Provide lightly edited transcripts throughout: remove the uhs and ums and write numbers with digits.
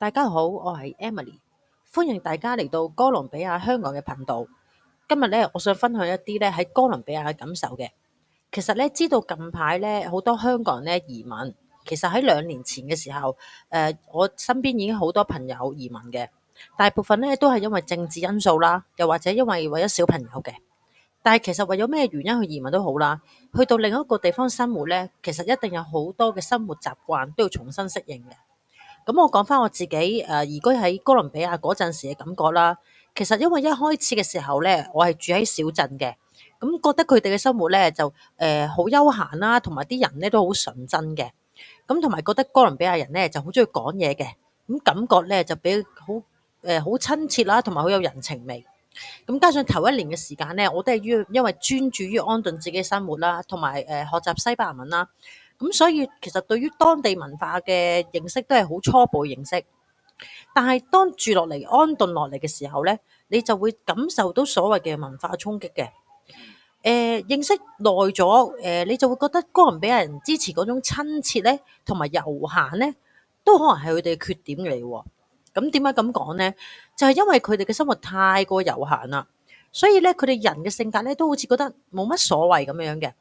大家好，我係 Emily，歡迎大家嚟到哥倫比亞香港嘅頻道。今日咧，我想分享一啲咧喺哥倫比亞嘅感受嘅。其實咧，知道近排咧好多香港人咧移民，其實喺2年前嘅時候，我身邊已經好多朋友移民嘅，大部分咧都係因為政治因素啦，又或者因為咗小朋友嘅。但係其實為咗咩原因去移民都好啦，去到另一個地方生活咧，其實一定有好多嘅生活習慣都要重新適應嘅。咁我講翻我自己移居喺哥倫比亞嗰陣時嘅感覺啦。其實因為一開始嘅時候咧，我係住喺小鎮嘅，咁覺得佢哋嘅生活咧就好悠閒啦，同埋啲人咧都好純真嘅。咁同埋覺得哥倫比亞人咧就好中意講嘢嘅，咁感覺咧就比好親切啦，同埋好有人情味。咁加上頭一年嘅時間咧，我都係因為專注於安頓自己生活啦，同埋學習西班牙文啦。咁所以其實對於當地文化嘅認識都係好初步嘅認識。但係當住落嚟安頓落嚟嘅時候咧，你就會感受到所謂嘅文化衝擊嘅。認識耐咗，你就會覺得哥倫比亞人支持嗰種親切咧，同埋悠閒咧，都可能係佢哋嘅缺點嚟喎。咁點解咁講咧？就係因為佢哋嘅生活太過悠閒啦，所以咧佢哋人嘅性格咧都好似覺得冇乜所謂咁樣嘅。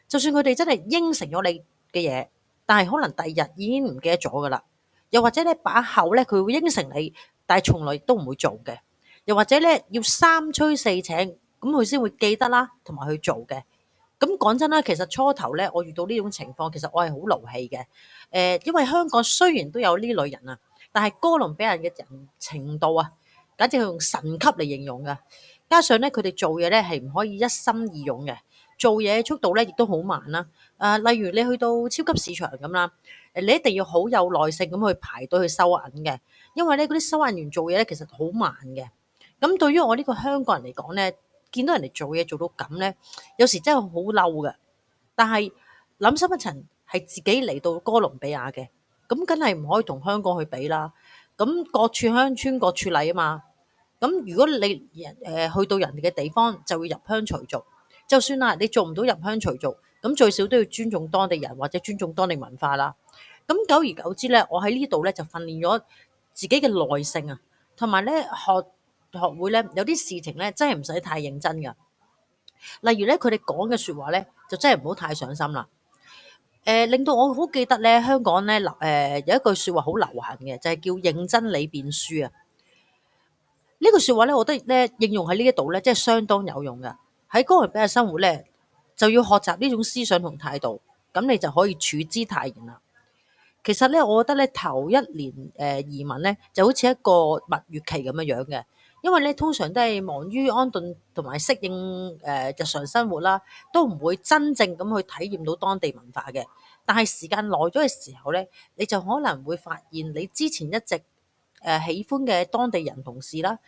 就算佢哋真係應承咗你嘅嘢，但係可能第二日已經唔記得咗噶啦。又或者咧把口咧佢會應承你，但係從來都唔會做嘅。又或者咧要三催四請，咁佢先會記得啦，同埋去做嘅。咁講真啦，其實初頭咧，我遇到呢種情況，其實我係好勞氣嘅。因為香港雖然都有呢類人啊，但係哥倫比亞人嘅人情度啊，簡直係用神級嚟形容噶。加上咧，佢哋做嘢咧係唔可以一心二用嘅，做嘢速度咧亦都好慢啦。例如你去到超級市場咁啦，你一定要好有耐性咁去排隊去收銀嘅，因為咧嗰啲收銀員做嘢咧其實好慢嘅。咁對於我呢個香港人嚟講咧，見到人哋做嘢做到咁咧，有時真係好嬲嘅。但係諗深一層，係自己嚟到哥倫比亞嘅，咁梗係唔可以同香港去比啦。咁各處鄉村各處例啊嘛。咁如果去到人哋嘅地方，就會入鄉隨俗。就算啦，你做唔到入鄉隨俗，咁最少都要尊重當地人或者尊重當地文化啦。咁久而久之咧，我喺呢度咧就訓練咗自己嘅耐性啊，同埋咧學會咧有啲事情咧真係唔使太認真噶。例如咧，佢哋講嘅說話咧，就真係唔好太上心啦。令到我好記得咧，香港咧有一句說話好流行嘅，就係叫認真理變輸啊。呢句說話咧，我覺得咧應用喺呢一度咧，即係相當有用噶。喺哥倫比亞生活咧，就要學習呢種思想同態度，咁你就可以處之泰然啦。其實咧，我覺得咧頭一年移民咧，就好似一個蜜月期咁樣樣嘅，因為咧通常都係忙於安頓同埋適應日常生活啦，都唔會真正咁去體驗到當地文化嘅。但係時間耐咗嘅時候咧，你就可能會發現你之前一直喜歡嘅當地人同事啦，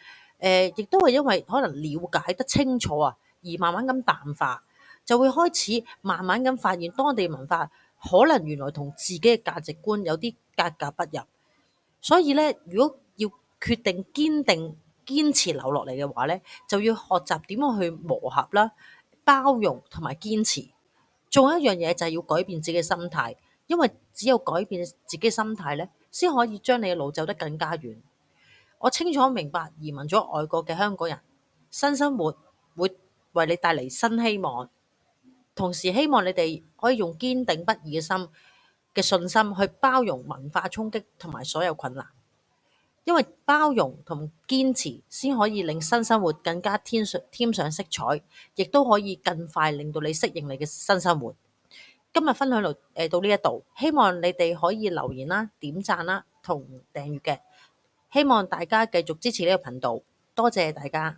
亦都係因為可能了解得清楚啊，而慢慢咁淡化，就會開始慢慢咁發現當地文化可能原來同自己嘅價值觀有啲格格不入。所以咧，如果要決定堅定堅持留落嚟嘅話咧，就要學習點樣去磨合啦、包容同埋堅持。仲有一樣嘢就係要改變自己嘅心態，因為只有改變自己嘅心態咧，先可以將你嘅路走得更加遠。我清楚明白移民咗外國嘅香港人，新生活會為你帶嚟新希望，同時希望你哋可以用堅定不移嘅信心去包容文化衝擊同埋所有困難。因為包容同堅持先可以令新生活更加添上色彩，亦都可以更快令到你適應你嘅新生活。今日分享到呢一度，希望你哋可以留言啦、點讚啦同訂閱嘅。希望大家繼續支持呢個頻道，多謝大家。